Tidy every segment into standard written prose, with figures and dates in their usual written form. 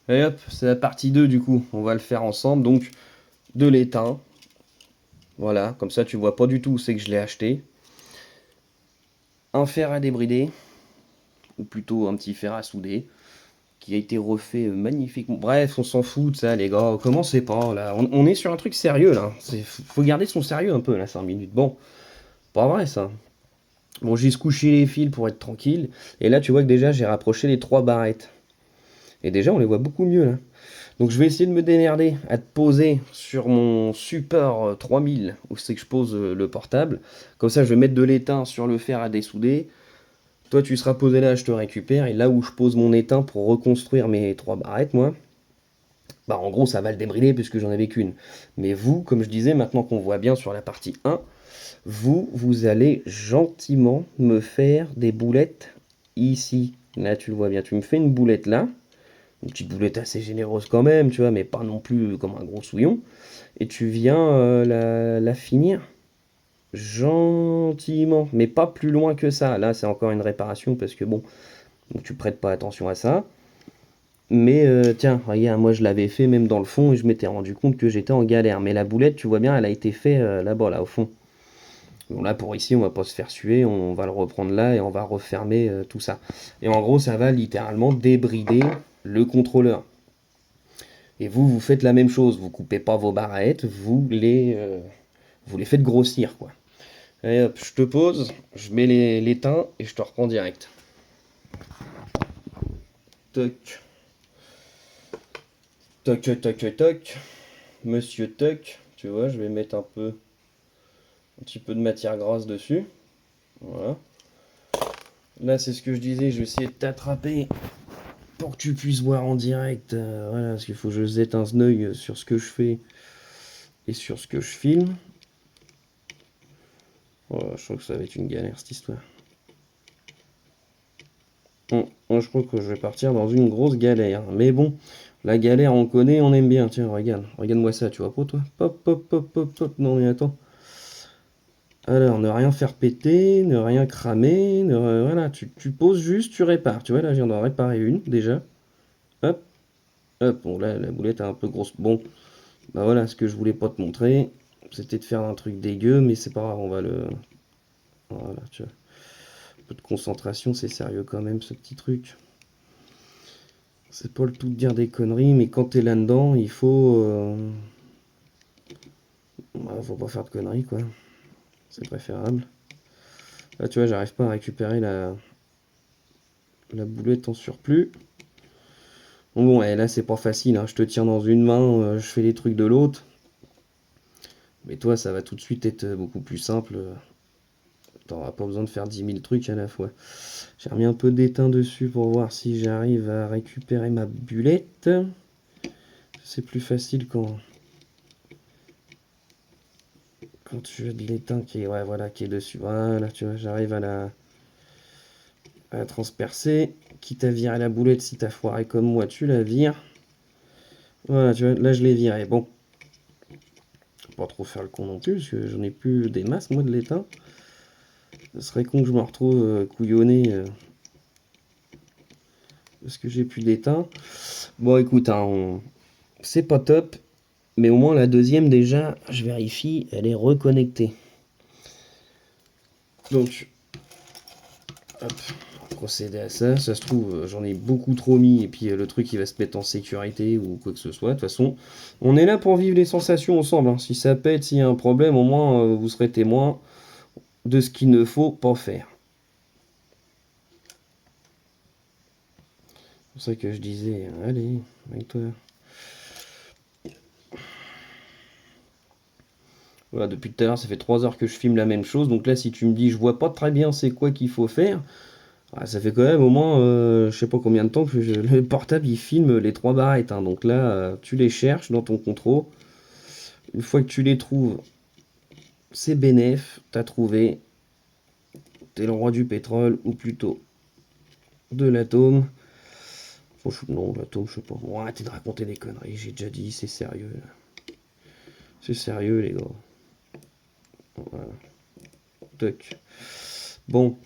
Et hop, c'est la partie 2 du coup. On va le faire ensemble. Donc, de l'étain. Voilà, comme ça tu vois pas du tout où c'est que je l'ai acheté. Un fer à débrider, ou plutôt un petit fer à souder, qui a été refait magnifiquement. Bref, on s'en fout de ça, les gars. Commencez pas, là. On est sur un truc sérieux, là. Faut garder son sérieux un peu, là, 5 minutes. Bon, pas vrai, ça. Bon, j'ai couché les fils pour être tranquille. Et là, tu vois que déjà, j'ai rapproché les trois barrettes. Et déjà, on les voit beaucoup mieux, là. Donc, je vais essayer de me démerder à te poser sur mon Super 3000, où c'est que je pose le portable. Comme ça, je vais mettre de l'étain sur le fer à dessouder. Toi, tu seras posé là, je te récupère. Et là où je pose mon étain pour reconstruire mes trois barrettes, moi, bah en gros, ça va le débrider puisque j'en avais qu'une. Mais vous, comme je disais, maintenant qu'on voit bien sur la partie 1, vous allez gentiment me faire des boulettes ici. Là, tu le vois bien. Tu me fais une boulette là. Une petite boulette assez généreuse quand même, tu vois, mais pas non plus comme un gros souillon. Et tu viens la finir gentiment, mais pas plus loin que ça. Là, c'est encore une réparation parce que bon, donc tu prêtes pas attention à ça. Mais tiens, regarde, moi je l'avais fait même dans le fond et je m'étais rendu compte que j'étais en galère. Mais la boulette, tu vois bien, elle a été faite là-bas, là, au fond. Bon, là, pour ici, on va pas se faire suer, on va le reprendre là et on va refermer tout ça. Et en gros, ça va littéralement débrider le contrôleur. Et vous, vous faites la même chose. Vous coupez pas vos barrettes, vous les faites grossir, quoi. Allez hop, je te pose, je mets les teints et je te reprends direct. Toc, toc, toc, toc, toc, toc. Monsieur Toc, tu vois, je vais mettre un petit peu de matière grasse dessus. Voilà. Là, c'est ce que je disais, je vais essayer de t'attraper pour que tu puisses voir en direct. Voilà, parce qu'il faut que je jette un œil sur ce que je fais et sur ce que je filme. Oh, je crois que ça va être une galère cette histoire. Moi, je crois que je vais partir dans une grosse galère. Mais bon, la galère, on connaît, on aime bien. Tiens, regarde, regarde-moi ça, tu vois pas toi? Pop, pop, pop, pop, pop. Non, mais attends. Alors, ne rien faire péter, ne rien cramer, voilà, tu poses juste, tu répares. Tu vois, là, je viens d'en réparer une, déjà. Hop, hop, bon, là, la boulette est un peu grosse. Bon, bah voilà, ce que je voulais pas te montrer, c'était de faire un truc dégueu, mais c'est pas grave, on va le... Voilà, tu vois. Un peu de concentration, c'est sérieux quand même, ce petit truc. C'est pas le tout de dire des conneries, mais quand t'es là-dedans, il faut... faut pas faire de conneries, quoi. C'est préférable. Là, tu vois, j'arrive pas à récupérer la boulette en surplus. Bon, et là, c'est pas facile, hein. Je te tiens dans une main, je fais les trucs de l'autre. Mais toi, ça va tout de suite être beaucoup plus simple. T'auras pas besoin de faire 10 000 trucs à la fois. J'ai remis un peu d'étain dessus pour voir si j'arrive à récupérer ma bulette. C'est plus facile quand tu as de l'étain qui est, ouais, voilà, qui est dessus. Voilà, tu vois, j'arrive à la transpercer. Quitte à virer la boulette, si t'as foiré comme moi, tu la vires. Voilà, tu vois, là je l'ai viré. Bon, pas trop faire le con non plus, parce que j'en ai plus des masses, moi, de l'étain. Ce serait con que je me retrouve couillonné parce que j'ai plus d'étain. Bon, écoute, hein, c'est pas top, mais au moins la deuxième, déjà, je vérifie, elle est reconnectée. Donc, hop, on va procéder à ça. Ça se trouve, j'en ai beaucoup trop mis, et puis le truc, il va se mettre en sécurité ou quoi que ce soit. De toute façon, on est là pour vivre les sensations ensemble, hein. Si ça pète, s'il y a un problème, au moins, vous serez témoin de ce qu'il ne faut pas faire. C'est pour ça que je disais, allez, avec toi. Voilà, depuis tout à l'heure, ça fait 3 heures que je filme la même chose. Donc là, si tu me dis, je vois pas très bien c'est quoi qu'il faut faire, ah, ça fait quand même au moins, je sais pas combien de temps que le portable il filme les trois barrettes, hein. Donc là, tu les cherches dans ton contrôle. Une fois que tu les trouves, c'est bénef, t'as trouvé, t'es le roi du pétrole, ou plutôt de l'atome. Non, l'atome, je sais pas. Bon, arrêtez de raconter des conneries, j'ai déjà dit, c'est sérieux. C'est sérieux, les gars. Voilà. Toc. Bon,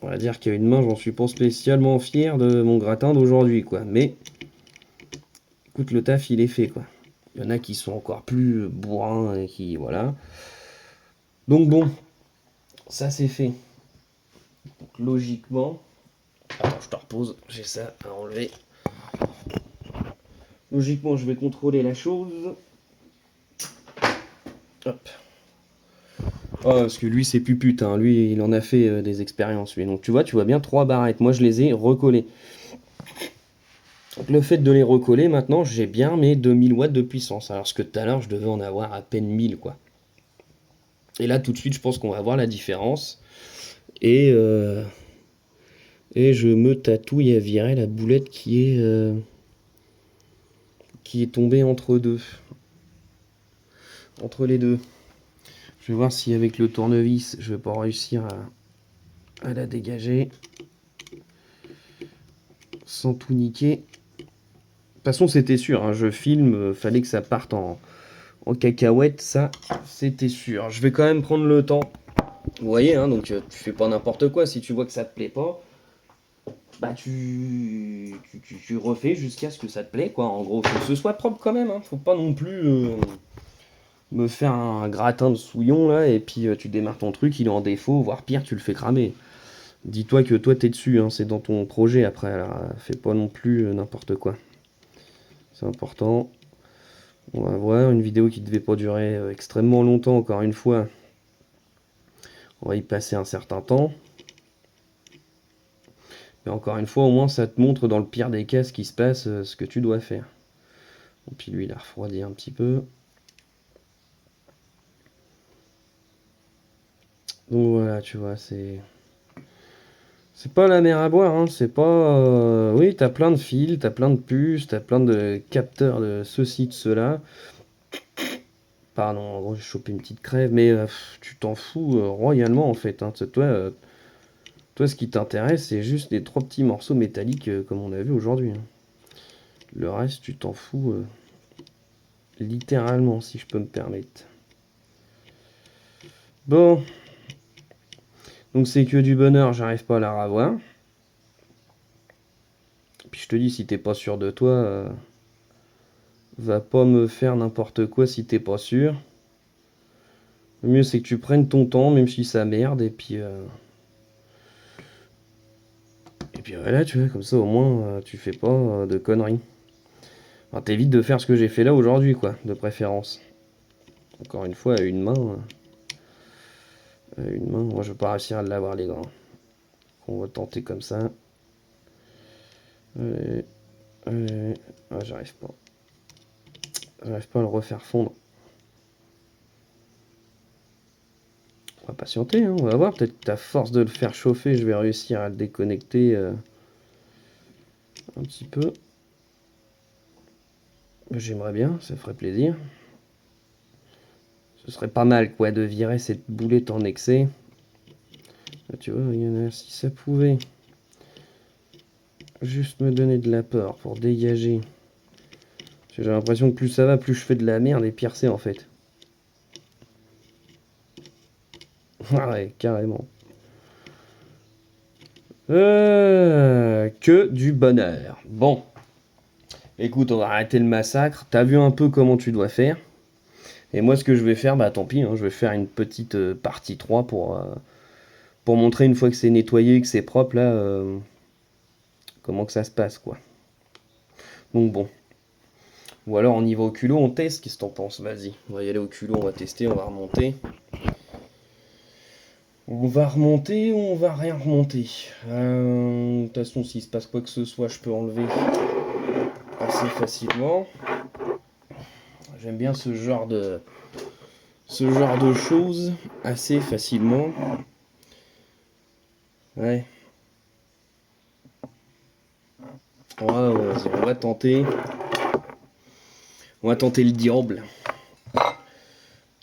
On va dire qu'à une main, j'en suis pas spécialement fier de mon gratin d'aujourd'hui, quoi. Mais, écoute, le taf, il est fait, quoi. Il y en a qui sont encore plus bourrins et qui, voilà. Donc bon, ça c'est fait. Donc, logiquement... Attends, je te repose, j'ai ça à enlever. Logiquement, je vais contrôler la chose. Hop. Oh, parce que lui, c'est pupute, hein. Lui, il en a fait des expériences, lui. Donc, tu vois bien 3 barrettes. Moi, je les ai recollées. Donc, le fait de les recoller, maintenant, j'ai bien mes 2000 watts de puissance. Alors que tout à l'heure, je devais en avoir à peine 1000, quoi. Et là, tout de suite, je pense qu'on va voir la différence. Et, euh, et je me tatouille à virer la boulette qui est tombée entre deux. Entre les deux. Je vais voir si avec le tournevis, je vais pas réussir à la dégager. Sans tout niquer. De toute façon, c'était sûr, hein, je filme, fallait que ça parte en cacahuète, ça, c'était sûr. Je vais quand même prendre le temps. Vous voyez, hein, donc tu fais pas n'importe quoi. Si tu vois que ça te plaît pas, bah tu refais jusqu'à ce que ça te plaît, quoi. En gros, faut que ce soit propre quand même, hein. Faut pas non plus me faire un gratin de souillon, là, et puis tu démarres ton truc, il est en défaut, voire pire, tu le fais cramer. Dis-toi que toi, t'es dessus, hein, c'est dans ton projet après, alors fais pas non plus n'importe quoi. C'est important. On va voir une vidéo qui devait pas durer extrêmement longtemps, encore une fois. On va y passer un certain temps. Mais encore une fois, au moins ça te montre dans le pire des cas ce qui se passe, ce que tu dois faire. Et puis lui, il a refroidi un petit peu. Donc voilà, tu vois, c'est... C'est pas la mer à boire, hein. C'est pas... Oui, t'as plein de fils, t'as plein de puces, t'as plein de capteurs de ceci, de cela. Pardon, en gros, j'ai chopé une petite crève, mais tu t'en fous royalement, en fait, hein. Toi, ce qui t'intéresse, c'est juste les 3 petits morceaux métalliques comme on a vu aujourd'hui, hein. Le reste, tu t'en fous littéralement, si je peux me permettre. Bon, donc c'est que du bonheur, j'arrive pas à la ravoir. Puis je te dis, si t'es pas sûr de toi, va pas me faire n'importe quoi si t'es pas sûr. Le mieux, c'est que tu prennes ton temps, même si ça merde, et puis voilà, tu vois, comme ça au moins, tu fais pas de conneries. Enfin, t'évites de faire ce que j'ai fait là aujourd'hui, quoi, de préférence. Encore une fois, à une main, moi je vais pas réussir à l'avoir, les gars. On va tenter comme ça. Allez, allez. Ah, j'arrive pas. J'arrive pas à le refaire fondre. On va patienter, hein, on va voir. Peut-être qu'à force de le faire chauffer, je vais réussir à le déconnecter un petit peu. J'aimerais bien, ça ferait plaisir. Ce serait pas mal, quoi, de virer cette boulette en excès. Là, tu vois, il y en a, si ça pouvait juste me donner de l'apport pour dégager. J'ai l'impression que plus ça va, plus je fais de la merde et pire c'est en fait. Ah ouais, carrément. Que du bonheur. Bon, écoute, on va arrêter le massacre. T'as vu un peu comment tu dois faire. Et moi, ce que je vais faire, bah tant pis, hein, je vais faire une petite partie 3 pour montrer une fois que c'est nettoyé, que c'est propre, là, comment que ça se passe, quoi. Donc bon. Ou alors on y va au culot, on teste, qu'est-ce que t'en penses? Vas-y, on va y aller au culot, on va tester, on va remonter. On va remonter ou on va rien remonter? De toute façon, s'il se passe quoi que ce soit, je peux enlever assez facilement. J'aime bien ce genre de choses assez facilement. Ouais. On va tenter. On va tenter le diable.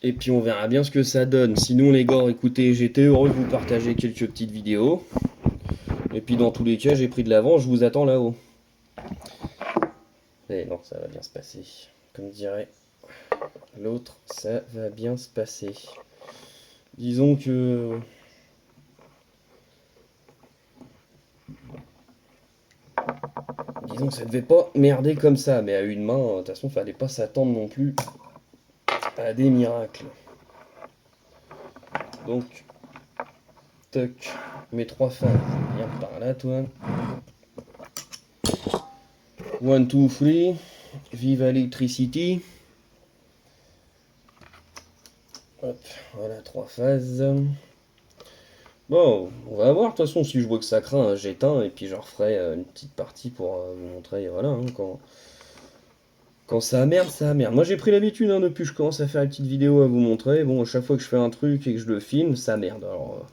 Et puis on verra bien ce que ça donne. Sinon les gars, écoutez, j'étais heureux de vous partager quelques petites vidéos. Et puis dans tous les cas, j'ai pris de l'avance, je vous attends là-haut. Et non, ça va bien se passer. Comme dirait l'autre, ça va bien se passer. Disons que disons que ça devait pas merder comme ça, mais à une main, de toute façon, fallait pas s'attendre non plus à des miracles. Donc, toc, mes 3 phases, viens par là, toi. 1, 2, 3, vive l'électricité. Hop, voilà, 3 phases. Bon, on va voir, de toute façon, si je vois que ça craint, j'éteins, et puis je referai une petite partie pour vous montrer, voilà, hein, quand ça merde, ça merde. Moi j'ai pris l'habitude, hein, depuis que je commence à faire une petite vidéo à vous montrer, bon, à chaque fois que je fais un truc et que je le filme, ça merde. Alors,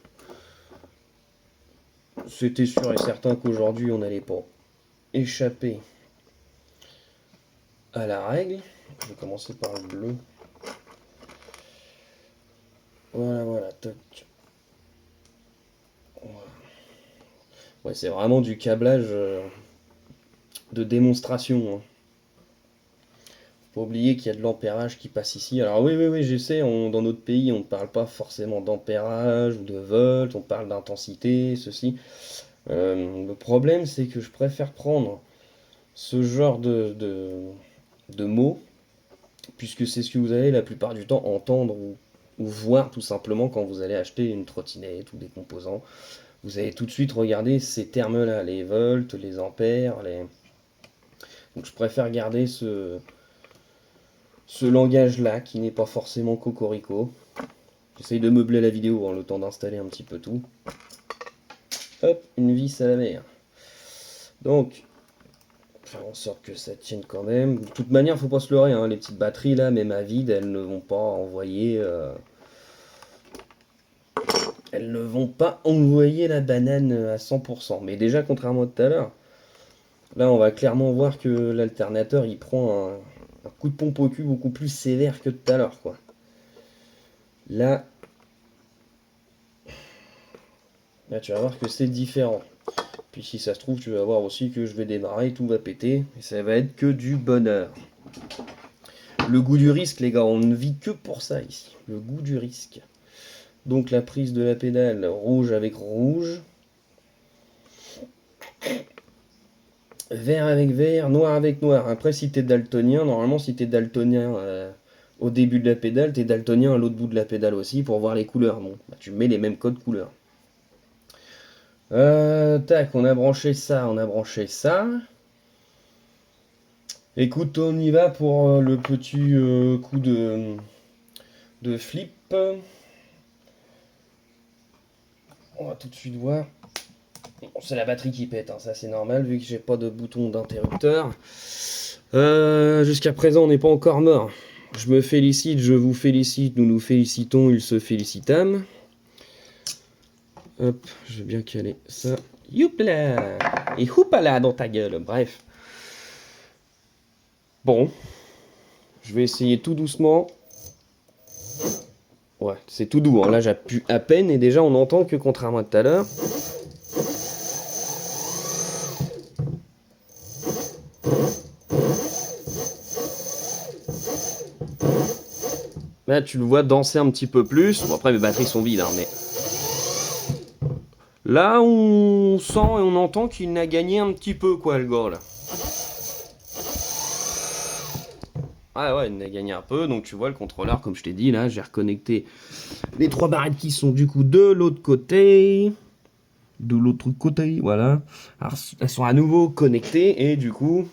c'était sûr et certain qu'aujourd'hui on n'allait pas échapper à la règle. Je vais commencer par le bleu. Voilà, voilà, toc. Ouais, c'est vraiment du câblage de démonstration, hein. Faut pas oublier qu'il y a de l'ampérage qui passe ici. Alors oui, oui, oui, je sais, dans notre pays, on ne parle pas forcément d'ampérage ou de volt, on parle d'intensité, ceci. Le problème, c'est que je préfère prendre ce genre de mots, puisque c'est ce que vous allez la plupart du temps entendre ou voir tout simplement quand vous allez acheter une trottinette ou des composants. Vous allez tout de suite regarder ces termes-là, les volts, les ampères, les... Donc je préfère garder ce langage-là qui n'est pas forcément cocorico. J'essaye de meubler la vidéo en le temps d'installer un petit peu tout. Hop, une vis à la mer. Donc, faire en sorte que ça tienne quand même. De toute manière, faut pas se leurrer, hein, les petites batteries là, même à vide, elles ne vont pas envoyer. Elles ne vont pas envoyer la banane à 100%. Mais déjà, contrairement à tout à l'heure, là, on va clairement voir que l'alternateur il prend un coup de pompe au cul beaucoup plus sévère que tout à l'heure, quoi. Là, là, tu vas voir que c'est différent. Puis si ça se trouve, tu vas voir aussi que je vais démarrer, tout va péter, et ça va être que du bonheur. Le goût du risque, les gars, on ne vit que pour ça ici. Le goût du risque. Donc la prise de la pédale, rouge avec rouge. Vert avec vert, noir avec noir. Après, si t'es daltonien, normalement, si t'es daltonien au début de la pédale, t'es daltonien à l'autre bout de la pédale aussi pour voir les couleurs. Bon, bah, tu mets les mêmes codes couleurs. Tac, on a branché ça, on a branché ça. Écoute, on y va pour le petit coup de flip. On va tout de suite voir. Bon, c'est la batterie qui pète, hein, ça c'est normal vu que j'ai pas de bouton d'interrupteur. Jusqu'à présent, on n'est pas encore mort. Je me félicite, je vous félicite, nous nous félicitons, ils se félicitent. Hop, je vais bien caler ça. Youpla! Et houpala dans ta gueule, bref. Bon, je vais essayer tout doucement. Ouais, c'est tout doux, hein. Là j'appuie à peine et déjà on entend que contrairement à tout à l'heure. Là tu le vois danser un petit peu plus. Bon après mes batteries sont vides, hein, mais... Là on sent et on entend qu'il a gagné un petit peu quoi le gars là. Ah ouais, il a gagné un peu, donc tu vois le contrôleur, comme je t'ai dit, là, j'ai reconnecté les 3 barrettes qui sont du coup de l'autre côté. De l'autre côté, voilà. Alors, elles sont à nouveau connectées, et du coup...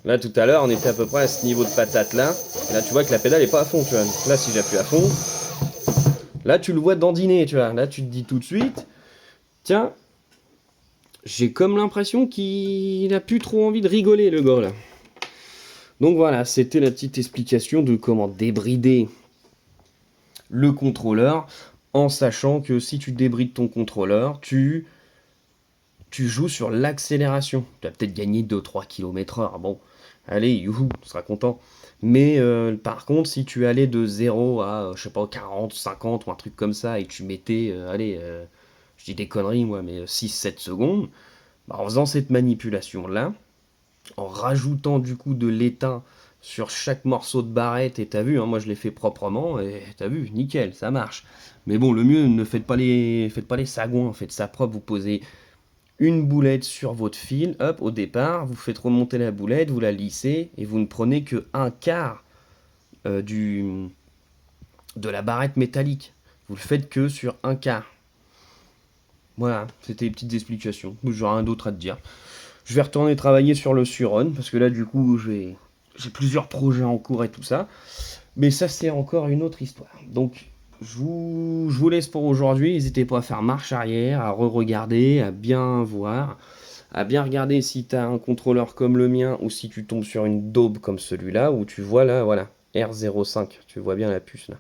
Là, tout à l'heure, on était à peu près à ce niveau de patate là. Et là, tu vois que la pédale est pas à fond, tu vois. Là, si j'appuie à fond, là, tu le vois dandiner, tu vois. Là, tu te dis tout de suite, tiens... J'ai comme l'impression qu'il a plus trop envie de rigoler, le gars, là. Donc voilà, c'était la petite explication de comment débrider le contrôleur, en sachant que si tu débrides ton contrôleur, tu joues sur l'accélération. Tu vas peut-être gagner 2-3 km/h. Bon, allez, youhou, tu seras content. Mais par contre, si tu allais de 0 à, je sais pas, 40, 50 ou un truc comme ça, et tu mettais, allez, je dis des conneries moi, mais 6-7 secondes, bah, en faisant cette manipulation-là, en rajoutant du coup de l'étain sur chaque morceau de barrette, et t'as vu, hein, moi je l'ai fait proprement, et t'as vu, nickel, ça marche. Mais bon, le mieux, ne faites pas les sagouins, faites ça propre, vous posez une boulette sur votre fil, hop, au départ, vous faites remonter la boulette, vous la lissez, et vous ne prenez que un quart du, de la barrette métallique. Vous le faites que sur un quart. Voilà, c'était les petites explications. J'aurais rien d'autre à te dire. Je vais retourner travailler sur le Suron, parce que là, du coup, j'ai plusieurs projets en cours et tout ça. Mais ça, c'est encore une autre histoire. Donc, je vous laisse pour aujourd'hui. N'hésitez pas à faire marche arrière, à re-regarder, à bien voir, à bien regarder si tu as un contrôleur comme le mien ou si tu tombes sur une daube comme celui-là, où tu vois là, voilà, R05. Tu vois bien la puce là.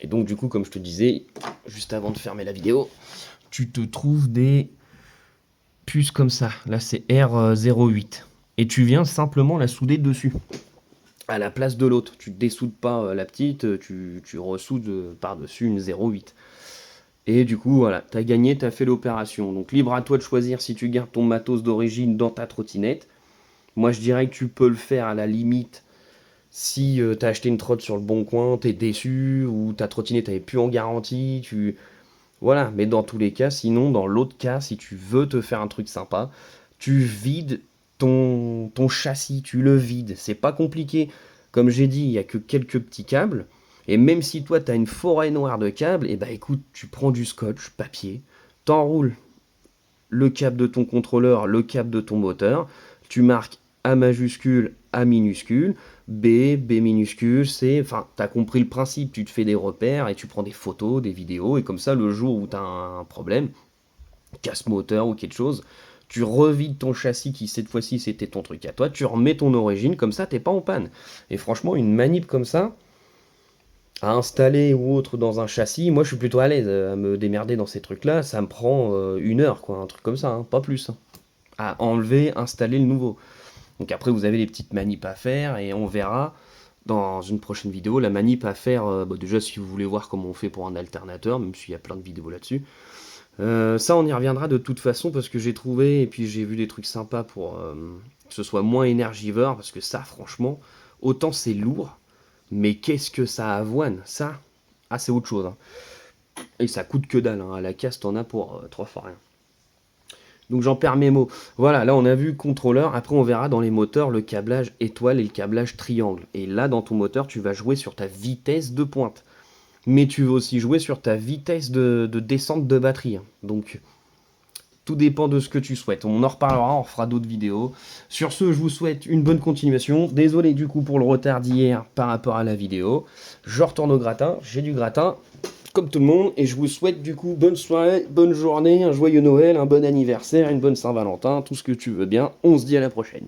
Et donc, du coup, comme je te disais, juste avant de fermer la vidéo, tu te trouves des puces comme ça. Là, c'est R08. Et tu viens simplement la souder dessus, à la place de l'autre. Tu ne dessoudes pas la petite, tu ressoudes par-dessus une 0,8. Et du coup, voilà, tu as gagné, tu as fait l'opération. Donc libre à toi de choisir si tu gardes ton matos d'origine dans ta trottinette. Moi, je dirais que tu peux le faire à la limite si tu as acheté une trotte sur le bon coin, tu es déçu, ou ta trottinette n'est plus en garantie, voilà, mais dans tous les cas, sinon, dans l'autre cas, si tu veux te faire un truc sympa, tu vides ton châssis, tu le vides. C'est pas compliqué. Comme j'ai dit, il n'y a que quelques petits câbles. Et même si toi, tu as une forêt noire de câbles, et bah écoute, tu prends du scotch, papier, t'enroules le câble de ton contrôleur, le câble de ton moteur, tu marques A majuscule, A minuscule, B minuscule, C, enfin, t'as compris le principe, tu te fais des repères et tu prends des photos, des vidéos, et comme ça, le jour où t'as un problème, casse moteur ou quelque chose, tu revides ton châssis qui cette fois-ci c'était ton truc à toi, tu remets ton origine, comme ça t'es pas en panne. Et franchement, une manip comme ça, à installer ou autre dans un châssis, moi je suis plutôt à l'aise à me démerder dans ces trucs-là, ça me prend 1 heure, quoi, un truc comme ça, hein, pas plus, hein, à enlever, installer le nouveau. Donc après vous avez les petites manips à faire et on verra dans une prochaine vidéo la manip à faire, déjà si vous voulez voir comment on fait pour un alternateur, même s'il y a plein de vidéos là-dessus. Ça on y reviendra de toute façon parce que j'ai trouvé et puis j'ai vu des trucs sympas pour que ce soit moins énergivore parce que ça franchement, autant c'est lourd, mais qu'est-ce que ça avoine, ça, ah c'est autre chose, hein. Et ça coûte que dalle, hein. À la casse t'en as pour 3 fois rien. Donc j'en perds mes mots. Voilà, là on a vu contrôleur, après on verra dans les moteurs le câblage étoile et le câblage triangle. Et là dans ton moteur tu vas jouer sur ta vitesse de pointe. Mais tu veux aussi jouer sur ta vitesse de descente de batterie. Donc tout dépend de ce que tu souhaites. On en reparlera, on fera d'autres vidéos. Sur ce, je vous souhaite une bonne continuation. Désolé du coup pour le retard d'hier par rapport à la vidéo. Je retourne au gratin, j'ai du gratin, comme tout le monde. Et je vous souhaite du coup bonne soirée, bonne journée, un joyeux Noël, un bon anniversaire, une bonne Saint-Valentin, tout ce que tu veux bien. On se dit à la prochaine.